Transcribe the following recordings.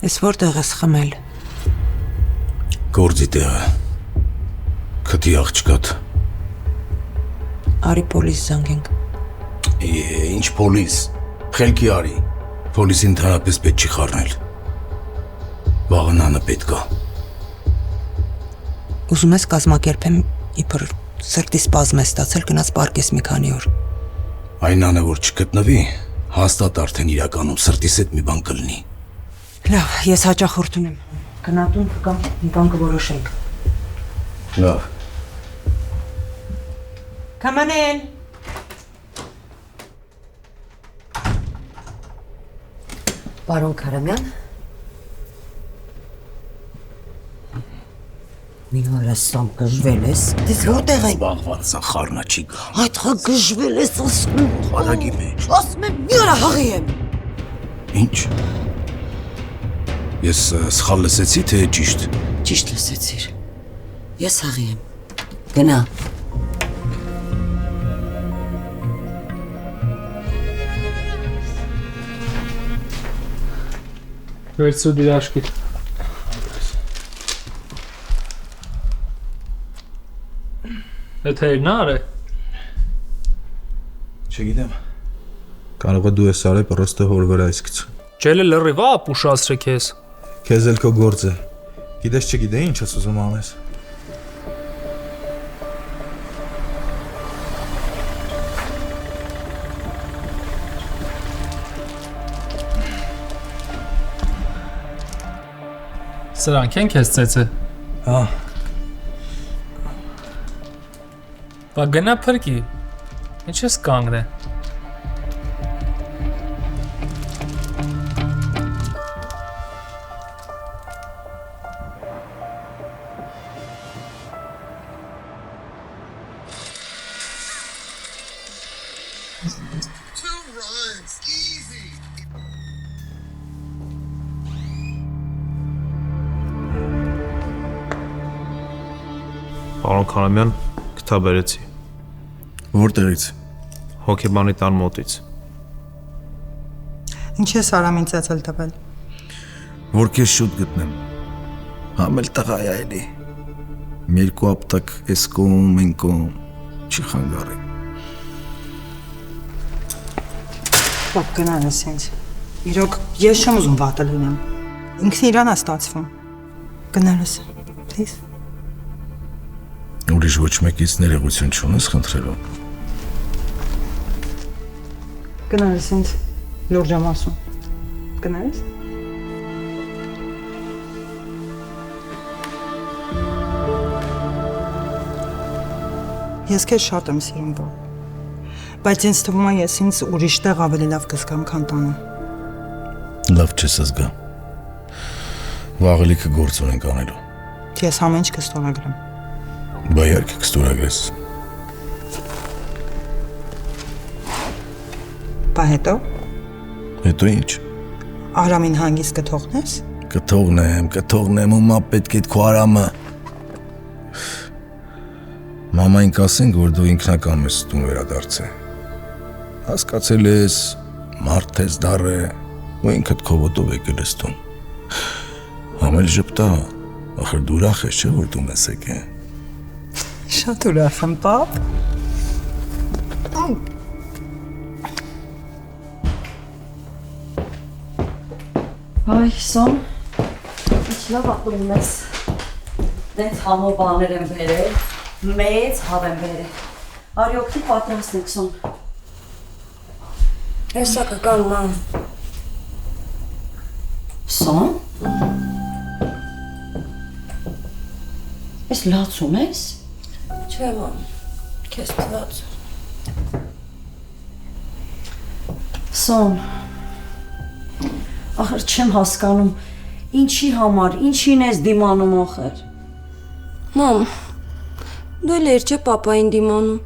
Ես որտեղ ես խմել։ Գործի տեղը։ Քթի աղջկատ։ Արի պոլիս զանգենք։ Ինչ պոլիս։ Խելքի արի։ Պոլիսին ընդհանրապես պետք չի խառնել։ Վաղնանը պետք է։ Ուզում ես կազմակերպեմ իբր սրտի սպազմ է ստացել, գնաց պարկես մի քանի օր։ Այն անը որ չգտնվի, հաստատ արդեն իրականում սրտիս հետ մի բան կլինի։ Լավ, ես հաճախորդ ունեմ։ Գնատուն կգամ, մի բան կորոշենք։ Լավ։ Կամանեն։ Պարոն Քարամյան։ Մի հարասամ գժվել ես։ Դες որտեղ է։ Զբաղված է խառնաչի գա։ Այդ հա գժվել ես ասում։ Խարագի մեջ։ Ասում եմ մի օր հաղի եմ։ Ինչ։ Ես սխալ լսեցի թե ճիշտ։ Ճիշտ լսեցիր։ Ես հաղի եմ։ Գնա։ Վերցու դիրաշկիտ։ Եթե էր նա արե։ Չգիտեմ։ Կարող է դու ես արել, պրոստը հոր վրա ես գցում։ Ջելը լրիվ է ապուշացրե քեզ։ Քեզ էլ քո գործ է։ Գիտես չգիտե ինչ ես ուզում անես։ Սրանք են քեզ ծեծը։ Հա։ Բա գնա փրկի։ Ինչ ես կանգնե։ Պարոն Քարամյան, քթա բերեցի։ Որտեղից։ Հոկեբանի տան մոտից։ Ինչ ես Արամին ծեծել տվել։ Որ քեզ շուտ գտնեմ։ Համել տղա է էլի։ Մերկու ապտակ էսկոմ ենկոմ չի խանգարի։ Պապ գնան ես ինձ։ Իրոք ես չեմ ուզում վատը լինեմ։ Ինքն իրան է ստացվում։ Գնալս, please։ Ուրիշ ոչ մեկից ներողություն չունես խնդրելու։ Գնալս ինձ լուրջ եմ ասում։ Գնալս։ Ես քեզ շատ եմ սիրում, բայց ինձ թվում է ես ինձ ուրիշ տեղ ավելի լավ կզգամ, քան տանը։ Լավ չես զգա։ Վաղ լիքը գործ ունենք անելու։ Ես ամեն ինչ կստորագրեմ։ Բա իհարկե կստորագրես։ Բա հետո։ Հետո ինչ։ Արամին հանգիստ կթողնես։ Կթողնեմ, ումա պետք է քո Արամը։ Մամային կասենք, որ դու ինքնակամ ես տուն վերադարձել։ Հասկացել ես, մարդ ես դառը, ու ինքդ քո ոտով եկել ես տուն։ Համել ժպտա, ախր դու ուրախ ես, չէ՞ որ տուն ես եկել։ Շատ ուրախ եմ, պապ։ Այ, Սոն, ինչ լավ ատում ես։ Դենց համո բաներ եմ բերել, մեծ հավ եմ բերել։ Արի օգտի պատրաստենք, Սոն։ Հեսա կգան, ման։ Սոն։ Ես լացում ես։ Չէ, ման, քեզ թվաց։ Սոն, ախր չեմ հասկանում, ինչի համար, ինչին ես դիմանում ախր։ Մամ, դու էլ էր չէ պապային դիմանում։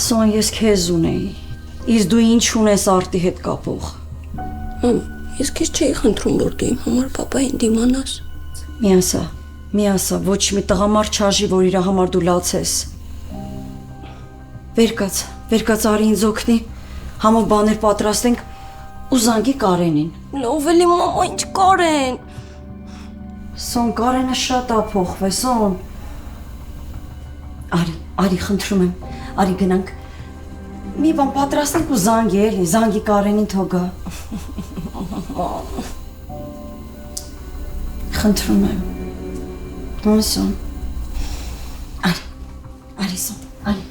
Սոն, ես քեզ ունեի, իսկ դու ինչ ունես արտի հետ կապող։ Մամ, ես քեզ չէի խնդրում, որ դու իմ համար պապային դիմանաս։ Մի ասա, ոչ մի տղամարդ չարժի, որ իր համար դու լացես։ Վեր կաց, արի ինձ օգնի, համով բաներ պատրաստենք, ու զանգի Կարենին։ Լավ էլի մամա, ինչ Կարեն։ Սոն Կարենը շատ ա փոխվել, Սոն։ Արի, խնդրում եմ, արի գնանք։ Մի բան պատրաստենք ու զանգի էլի, զանգի Կարենին թողա։ Խնդրում եմ։ Սոն։ Արի, Սոն, արի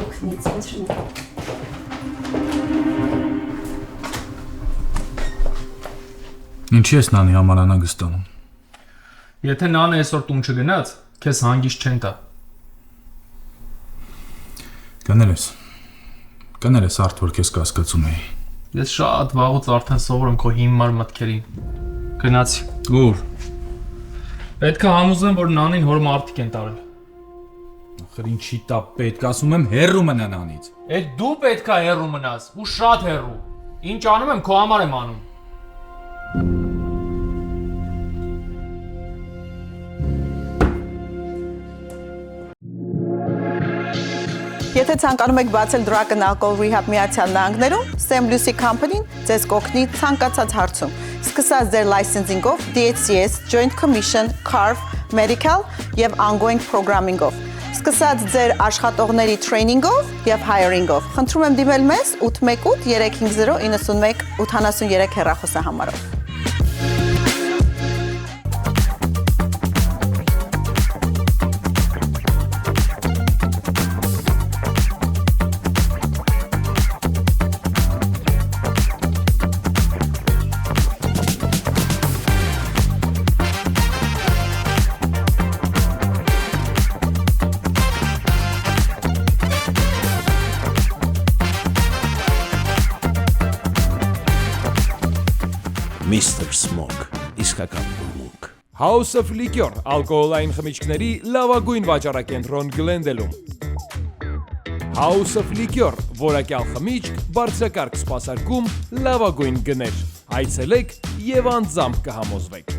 օգնից, խնդրում եմ։ Ինչի ես նանի համար անհանգստանում։ Եթե նանը այսօր տուն չգնաց, քեզ հանգիստ չեն տա։ Կներես արդ որ քեզ կասկածում էի։ Ես շատ վաղուց արդեն սովորում քո հիմար մտքերին։ Գնացի։ Ուր։ Պետք է համոզեմ, որ նանին հոր մարդիկ են տարել։ Ախր ինչի տա պետք ասում եմ հեռու մնա նանից։ Այդ դու պետք է հեռու մնաս, ու շատ հեռու։ Ինչ անում եմ, քո համար եմ անում։ Եթե ցանկանում եք բացել Drug and Alcohol Rehab Միացյալ Նահանգներում, Sam Lucy Company-ն ձեզ կօգնի ցանկացած հարցում։ Սկսած ձեր լայսենսինգով, DHCS, Joint Commission, CARF, Medical եւ Ongoing Programming-ով։ Սկսած ձեր աշխատողների training-ով եւ hiring-ով։ Խնդրում եմ դիմել մեզ 818-350-91-83 հեռախոսահամարով։ Mr. Smoke, իսկական բուրմունք։ House of Liquor, ալկոհոլային խմիչքների լավագույն վաճառակենտրոն Գլենդելում։ House of Liquor, որակյալ խմիչք, բարձրակարգ սպասարկում, լավագույն գներ։ Այցելեք եւ անձամբ կհամոզվեք։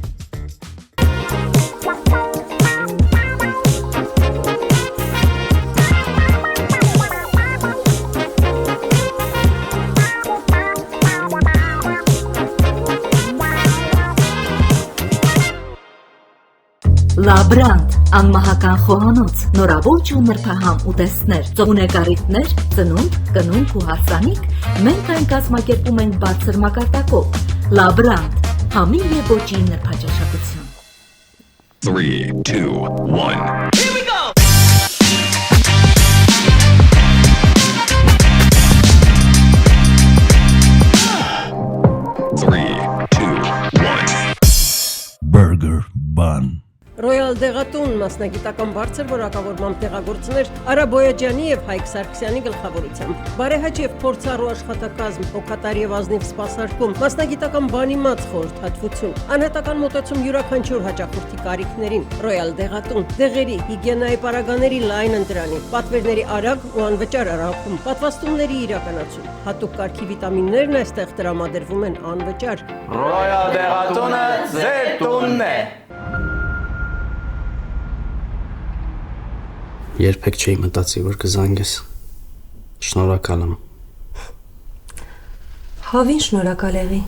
Լաբրանդ, անմահական խոհանոց, նորավոր ու նրբահամ ուտեստներ, ծողունեկարիթներ, ծնունդ, կնունք ու հարսանիք, մենք այն կազմակերպում ենք բարձր մակարդակով։ Լաբրանդ, համի և ոճի նրբաճաշակություն։ 3, 2, 1 Here we go! Burger Bun Ռոյալ դեղատուն մասնագիտական բարձր որակավորման տեղագործներ Արա Բոյաջյանի եւ Հայկ Սարգսյանի գլխավորությամբ։ Բարեհաճ եւ փորձառու աշխատակազմ, օգտատար եւ ազնիվ սպասարկում, մասնագիտական բանիմաց խորհրդատվություն, անհատական մոտեցում յուրաքանչյուր հաճախորդի կարիքներին։ Ռոյալ դեղատուն, դեղերի, հիգիենայի պարագաների լայն ընտրանի, պատվերների արագ ու անվճար առաքում, պատվաստումների իրականացում, հատուկ կարգի վիտամիններն այստեղ տրամադրվում են անվճար։ Ռոյալ դեղատունը ձեր տունն է։ Երբեք չէի մտածի, որ կզանգես։ Շնորհակալ եմ։ Հավին շնորհակալ եղի։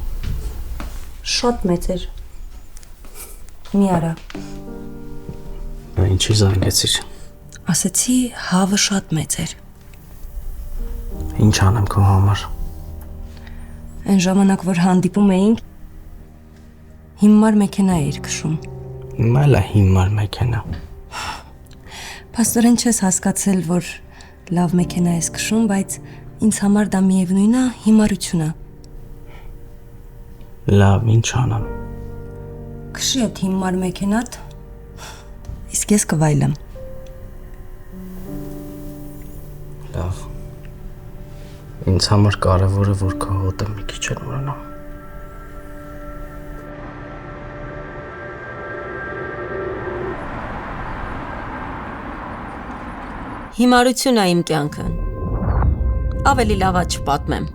Շատ մեծ էր։ Մի արա։ Բա ինչի զանգեցիր։ Ասացի հավը շատ մեծ էր։ Ինչ անեմ քո համար։ Այն ժամանակ, որ հանդիպում էինք, հիմար մեքենա էիր քշում։ Հիմա էլ հիմար մեքենա։ Պաստորեն չես հասկացել, որ լավ մեքենա ես քշում, բայց ինձ համար դա միևնույն է հիմարություն է։ Լավ, ինչ անեմ։ Քշի այդ հիմար մեքենատ, իսկ ես կվայլեմ։ Լավ։ Ինձ համար կարևորը, որ քո հոտը մի քիչ էլ մոռանամ։ Հիմարություն է իմ կյանքը։ Ավելի լավա չպատմեմ։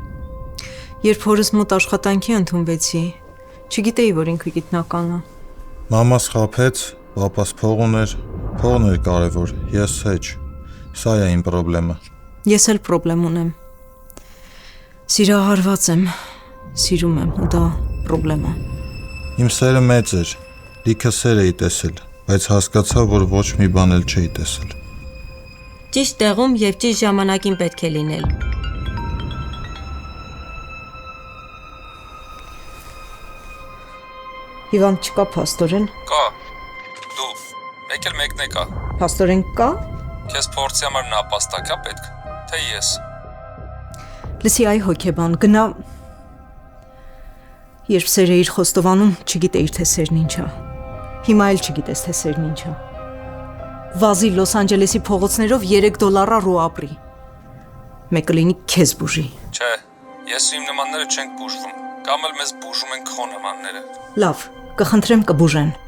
Երբ հորս մոտ աշխատանքի ընդունվեցի, չգիտեի, որ ինքը գիտնական է։ Մամաս խաբեց, պապաս փող ուներ, փողն էր կարևոր, ես հեչ։ Սա է իմ պրոբլեմը։ Ես էլ պրոբլեմ ունեմ։ Սիրահարված եմ, Սիրում եմ, ու դա խնդրեմ է։ Իմ սերը մեծ էր, լիքը սեր էի տեսել, բայց հասկացա, որ ոչ մի բան էլ չէի տեսել։ Ճիշտ տեղում եւ ճիշտ ժամանակին պետք է լինել։ Իվան չկա փաստորեն։ Կա։ Դու մեկ էլ մեկն է կա։ Փաստորեն կա։ Քեզ փորձի համար նապաստակ է պետք, թե ես։ Լսի այ հոգեբան, գնա։ Երբ սերը իր խոստովանում, չգիտեիր թե սերն ինչ է։ Հիմա էլ չգիտես թե սերն ինչ է։ Վազի Լոս Անջելեսի փողոցներով $3 ու ապրի։ Մեկը լինի քեզ բուժի։ Չէ, ես ու իմ նմանները չենք բուժվում, կամ էլ մեզ բուժում են քո նմանները։ Լավ, կխնդրեմ կբուժեն։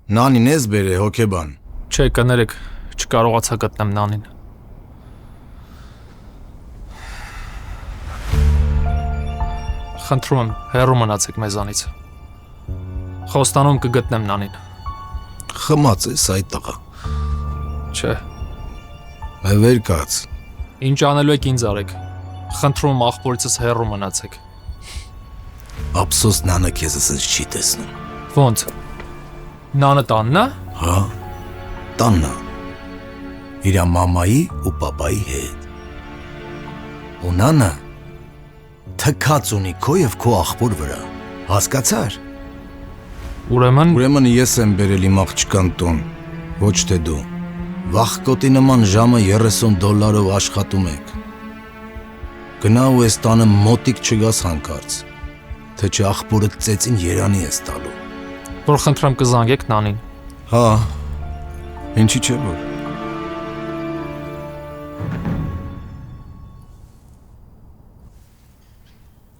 Նանին ես բերե հոգեբան։ Չէ, կներեք, չկարողացա գտնեմ Նանին։ Խնդրում եմ, հեռու մնացեք մեզանից։ Խոստանում կգտնեմ Նանին։ Խմած ես այդ տղա։ Չէ։ Վեր կաց։ Ինչ անելու եք ինձ արեք։ Խնդրում եմ աղբորիցս հեռու մնացեք։ Ափսոս Նանը քեզ ասես չի տեսնում։ Ոնց։ Նանը տանն է։ Հա, տաննա։ Իրա մամայի ու պապայի հետ։ Ու Նանը թքած ունի քո եւ քո աղբոր վրա։ Հասկացար։ Ուրեմն ես եմ բերել իմ աղջկան տուն, ոչ թե դու։ Վախկոտի նման ժամը $30 աշխատում եք։ Գնա ու այս տանը մոտիկ չգաս հանկարծ, թե չէ աղբորը ծեծին երանի ես տալու։ Որ խնդրեմ կզանգեք Նանին։ Հա, ինչի՞ չէ որ։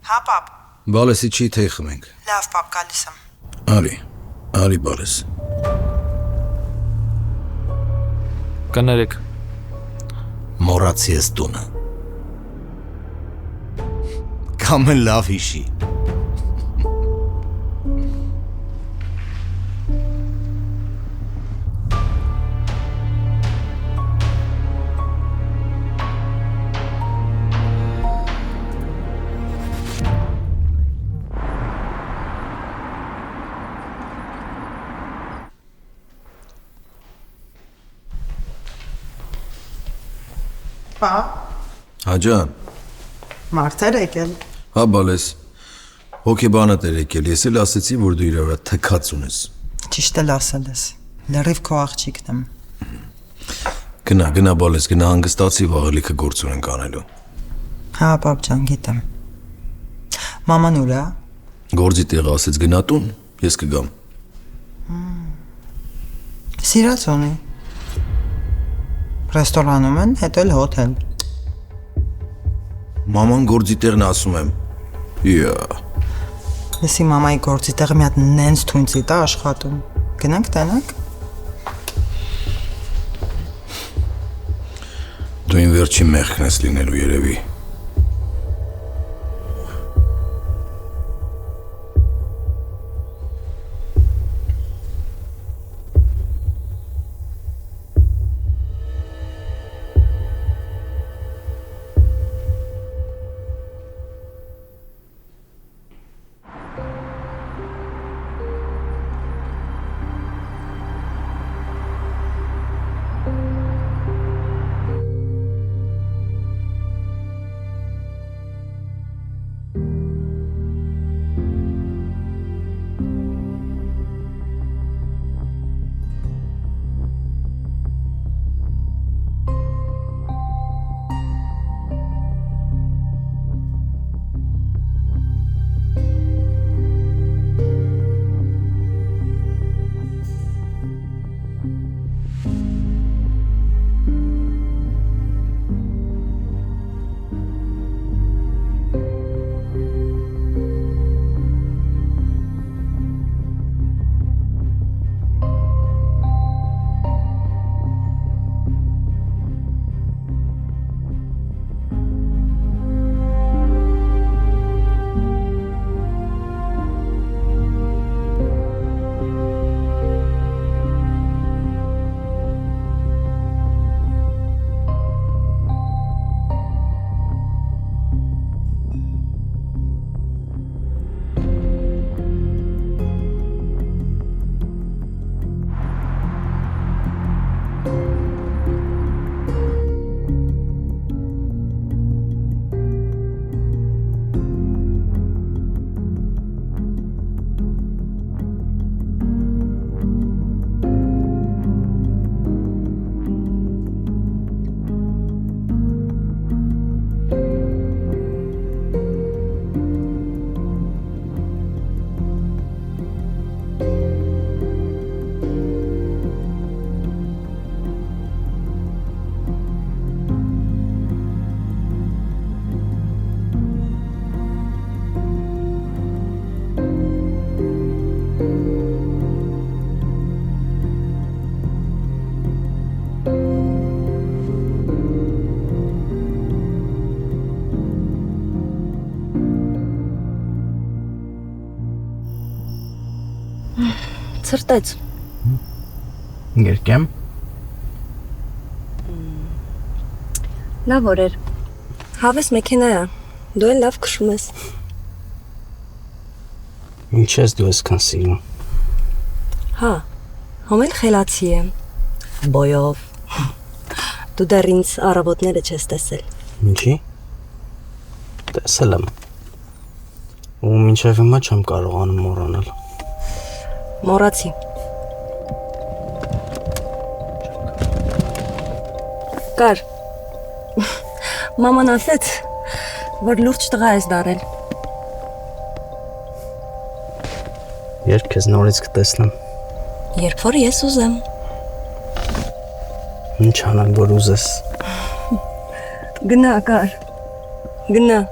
Հա, պապ։ Բալեսի չի թեյ խմենք։ Լավ, պապ, գալիս եմ։ Արի բալես։ Կներեք։ Մոռացի ես տունը։ Կամ էլ լավ հիշի։ Պա։ Հաջան։ Մարդեր եկել։ Հա բալես։ Հոգեբանդ էր եկել, ես էլ ասեցի, որ դու իր վրա թքած ունես։ Ճիշտ էլ ասել ես։ Լրիվ քո աղջիկն եմ։ Գնա բալես, գնա հանգստացի վաղը լիքը գործ ունենք անելու։ Հա, պապ ջան, գիտեմ։ Մաման ուր է։ Գործի տեղը ասեց գնա տուն, ես կգամ։ Սիրած ունի։ Ռեստորանում են, հետո էլ հոթել։ Մաման գործի տեղն ասում եմ։ Յա։ Լսի մամայի գործի տեղը մի հատ նենց թույնցի տա աշխատում։ Գնանք տենանք։ Դու իմ վերջին մեղքն ես լինելու երևի։ Ցրտեց։ Երկեմ։ Լավ օրեր։ Հավես մեքենա է։ Դու էլ լավ քշում ես։ Ինչ ես դու այսքան սիրում։ Հա, հոմել խելացի է։ Բոյով։ Դու դեռ ինձ առավոտները չես տեսել։ Ինչի։ Տեսել եմ։ Ու մինչև հիմա չեմ կարողանում մոռանալ։ Մոռացի։ Կար։ Մաման ասեց, որ լուրջ տղա ես դարել։ Երբ քեզ նորից կտեսնեմ։ Երբ որ ես ուզեմ։ Ինչ անեմ, որ ուզես։ Գնա, կար։ Գնա։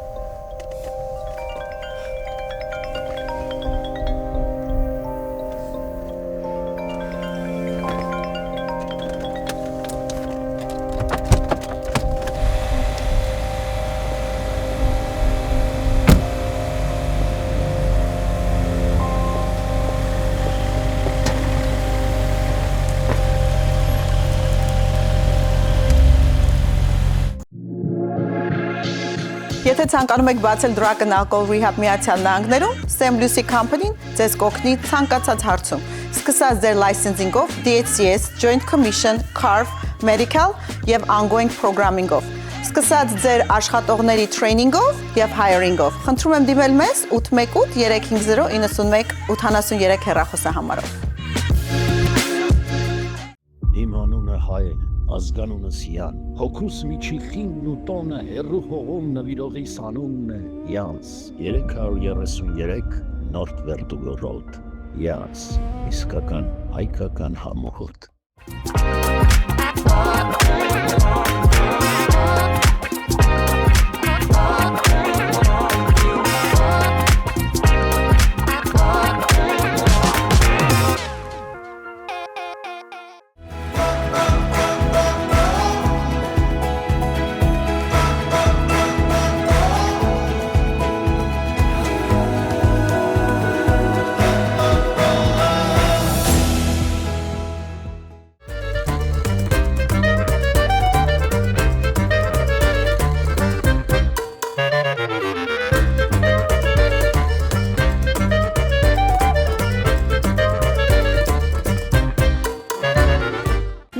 Եթե ցանկանում եք բացել Drug and Alcohol Rehab Միացյալ Նահանգներում, Sam Lucy Company-ն ձեզ կօգնի ցանկացած հարցում։ Սկսած ձեր լայսենսինգով, DHCS, Joint Commission, CARF, Medical եւ Ongoing Programming-ով։ Սկսած ձեր աշխատողների training-ով եւ hiring-ով։ Խնդրում եմ դիմել մեզ 818 350 91 83 հեռախոսահամարով։ Իմ անունը Հայ է, ազգանունս Յան, հոգուս միջի խինն ու տոնը հերու հողում նվիրողի սանունն է Յանս, 333 Նորթվերդուգո Ռոդ, Յանս, իսկական հայկական համոհոտ։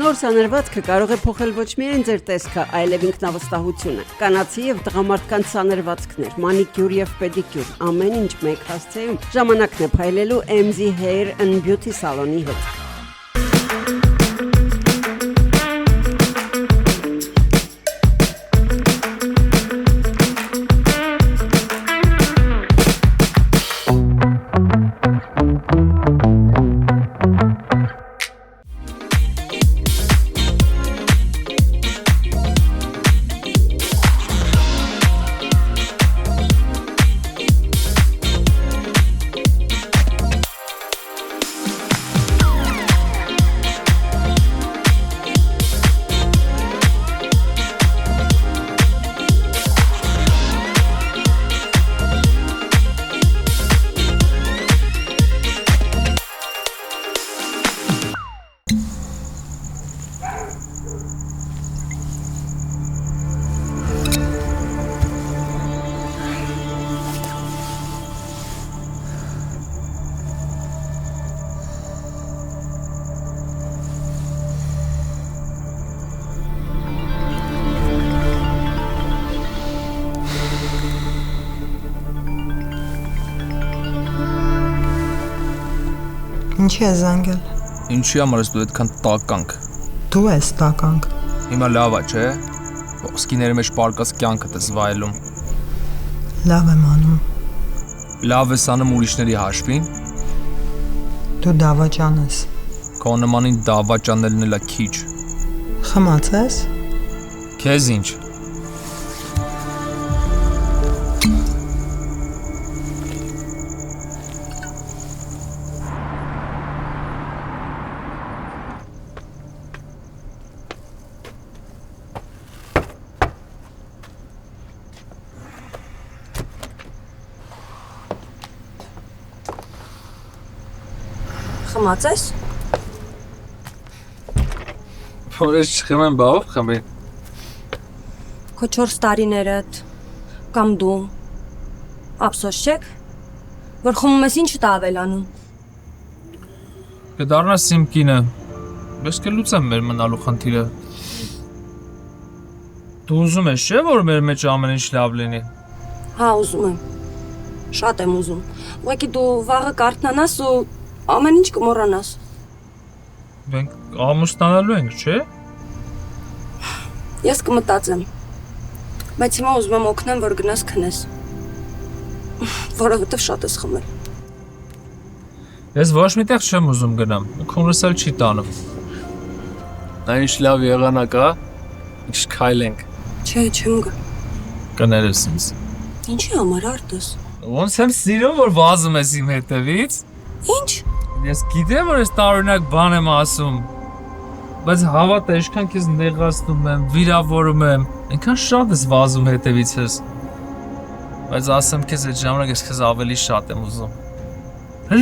Նոր սաներվածքը կարող է փոխել ոչ միայն ձեր տեսքը, այլև ինքնավստահությունը։ Կանացի եւ տղամարդկանց սաներվածքներ, մանիկյուր եւ պեդիկյուր, ամեն ինչ մեկ հասցեում։ Ժամանակն է փայլելու MZ Hair and Beauty սալոնի հետ։ Ինչի ես զանգել։ Ինչի համար ես դու այդքան տականք։ Դու ես տականք։ Հիմա լավ է, չէ՞։ Ոսկիների մեջ պարկած կյանքդ ես վայելում։ Լավ եմ անում։ Լավ ես անում ուրիշների հաշվին։ Դու դավաճան ես։ Քո նմանին դավաճանելն էլ է քիչ։ Խմած ես։ Քեզ ինչ։ Կամած ես։ Որ ես չխմեմ բաղով խմի։ Քո 4 տարիներդ կամ դու ափսոս չեք, որ խմում ես ինչ տա ավելանում։ Կդառնաս իմ կինը, բայց կլուծեմ մեր մնալու խնդիրը։ Դու ուզում ես չէ՞ որ մեր մեջ ամեն ինչ լավ լինի։ Հա, ուզում եմ։ Շատ եմ ուզում։ Ուղղակի դու վաղը կարթնանաս ու ամեն ինչ կմոռանաս։ Մենք ամուսնանալու ենք, չէ՞։ Ես կմտածեմ։ Բայց հիմա ուզում եմ օգնեմ, որ գնաս քնես։ Որովհետև շատ ես խմել։ Ես ոչ միտեղ չեմ ուզում գնամ, քունս էլ չի տանում։ Նա ինչ լավ եղանակ է, ինչ քայլենք։ Չէ, չեմ գա։ Կներես ինձ։ Ինչի համար արտես։ Ոնց եմ սիրում, որ վազում ես իմ հետևից։ Ինչ։ Ես գիտեմ, որ ես տարօրինակ բան եմ ասում, բայց հավատա, ինչքան քեզ նեղացնում եմ, վիրավորում եմ, այնքան շատ ես վազում հետևից ես։ Բայց ասեմ քեզ այդ ժամանակ ես քեզ ավելի շատ եմ ուզում։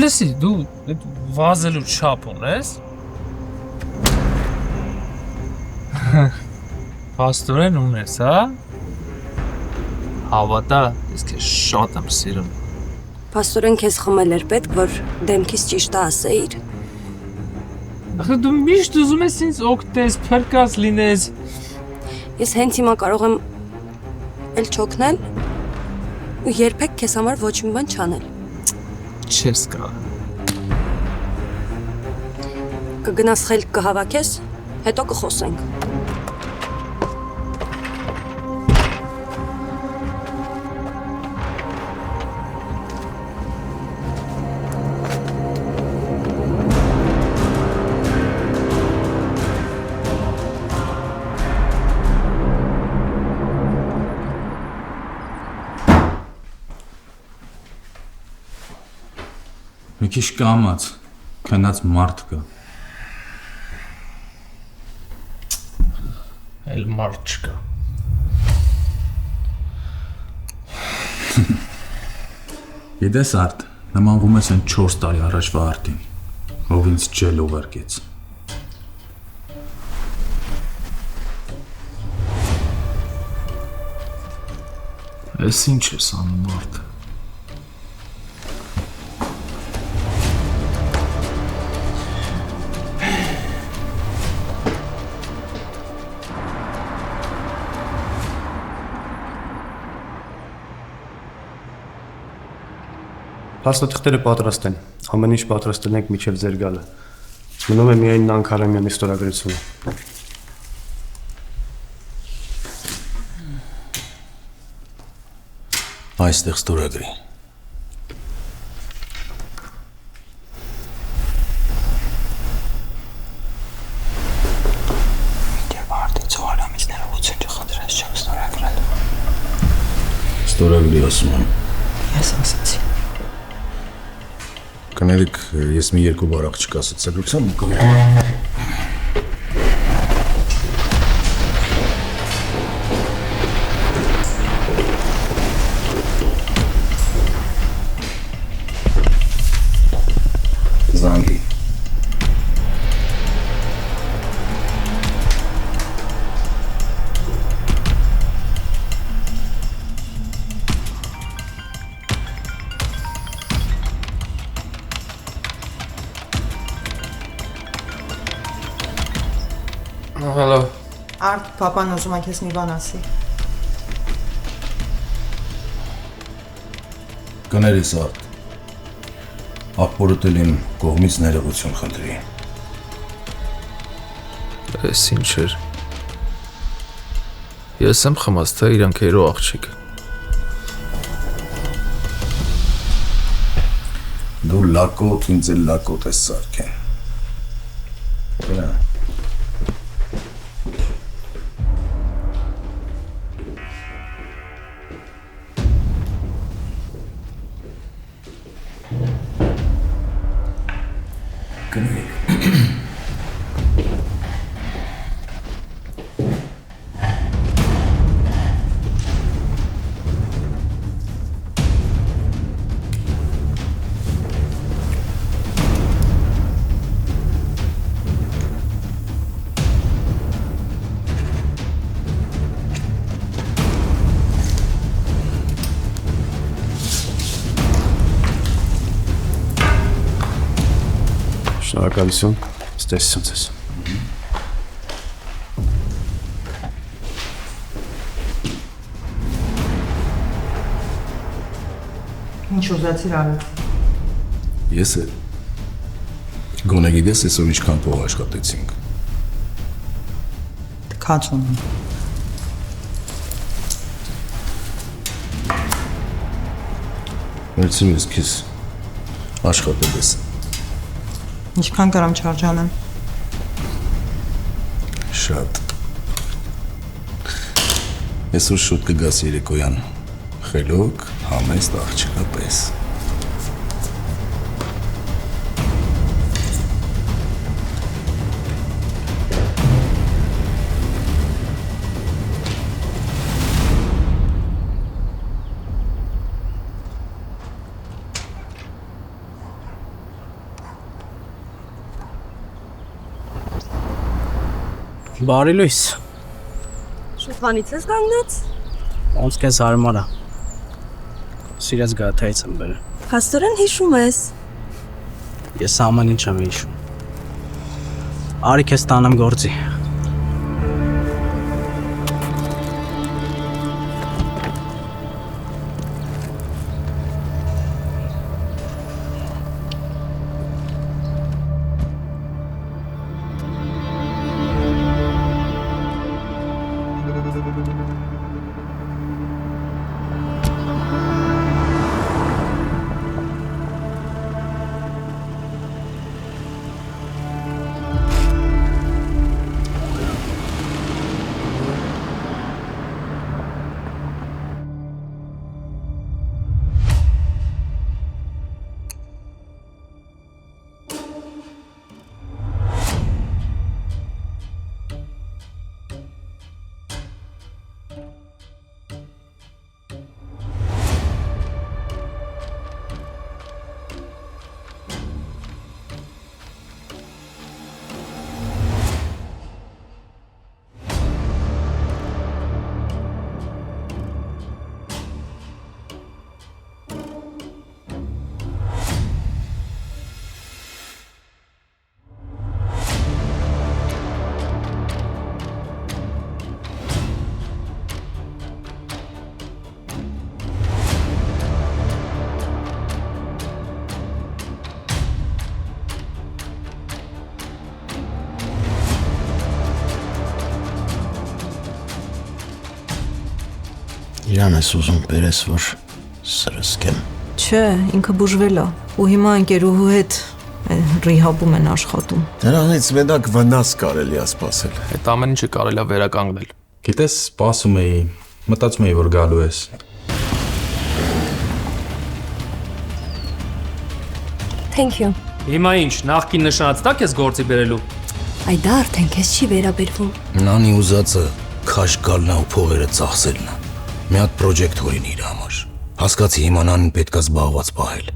Լսի, դու այդ վազելու չափ ունես։ Փաստորեն ունես, հա։ Հավատա, ես քեզ շատ եմ սիրում։ Փաստորեն քեզ խմել էր պետք, որ դեմքից ճիշտը ասեիր։ Ախր դու միշտ ուզում ես ինձ օգտես, փրկած լինես։ Ես հենց հիմա կարող եմ էլ չօգնել ու երբեք քեզ համար ոչ մի բան չանել։ Չես կարող։ Կգնաս խելք կհավաքես, հետո կխոսենք։ Մի քիչ կամած, քնած մարդ կա։ Էլ մարդ չկա։ Գիտես արդ, նմանվում ես այն 4 տարի առաջվա արդին, ով ինձ ջել ուղարկեց։ Ես ինչ ես անում մարդ։ Փաստաթղթերը պատրաստ են։ Ամեն ինչ պատրաստ ենք մինչև ձեր գալը։ Մնում է միայն Նան Քարամյանի ստորագրությունը։ Այստեղ ստորագրի։ Դեռ արդեն ծոհարամից ներողություն չխնդրես չեմ ստորագրել։ Ստորագրի ասում եմ։ Ես ասացի։ Կներեք, ես մի երկու բառ աղջիկ ասացելուցեմ ու կներեք։ Զանգի։ Հալո։ Արդ, պապան ուզում է քեզ մի բան ասի։ Կներես արդ։ Աղբորդ էլ իմ կողմից ներողություն խնդրի։ Ես ինչ էր։ Ես եմ խմած, թե իրանք երո աղջիկ։ Դու լակոտ, ինձ էլ լակոտ ես սարքեն։ Գնա։ Շնորհակալություն։ Ստեսություն ձեզ։ Ինչ ուզեցիր անել։ Ես է։ Գոնե գիտես այսօր ինչքան փող աշխատեցինք։ Քաչ ունեմ։ Վերցրու ես քեզ աշխատել ես։ Ինչքան կարամ չարժանեմ։ Շատ։ Այսօր շուտ կգաս երեկոյան։ Խելոք, համեստ աղջկա պես։ Բարի լույս։ Շուտվանից ես կանգնած։ Ոնց քեզ հարմար է։ Սիրած գաթայից եմ բերել։ Հաստորեն հիշում ես։ Ես ամեն ինչ եմ հիշում։ Արի քեզ տանեմ գործի։ Իրան ես ուզում բերես, որ սրսկեմ։ Չէ, ինքը բուժվել է ու հիմա ընկերուհու հետ ռիհաբում են աշխատում։ Դրանից մենակ վնաս կարելի է սպասել։ Այդ ամեն ինչը կարելի է վերականգնել։ Գիտես, սպասում էի, մտածում էի, որ գալու ես։ Thank you։ Հիմա ինչ, նախքին նշանած տակ ես գործի բերելու։ Այ դա արդեն քեզ չի վերաբերվում։ Նանի ուզածը քաշ գալն ու փողերը ծախսելն է։ Մի հատ պրոջեկտ հորին իր համար։ Հասկացի հիմա նանին պետք է զբաղված պահել։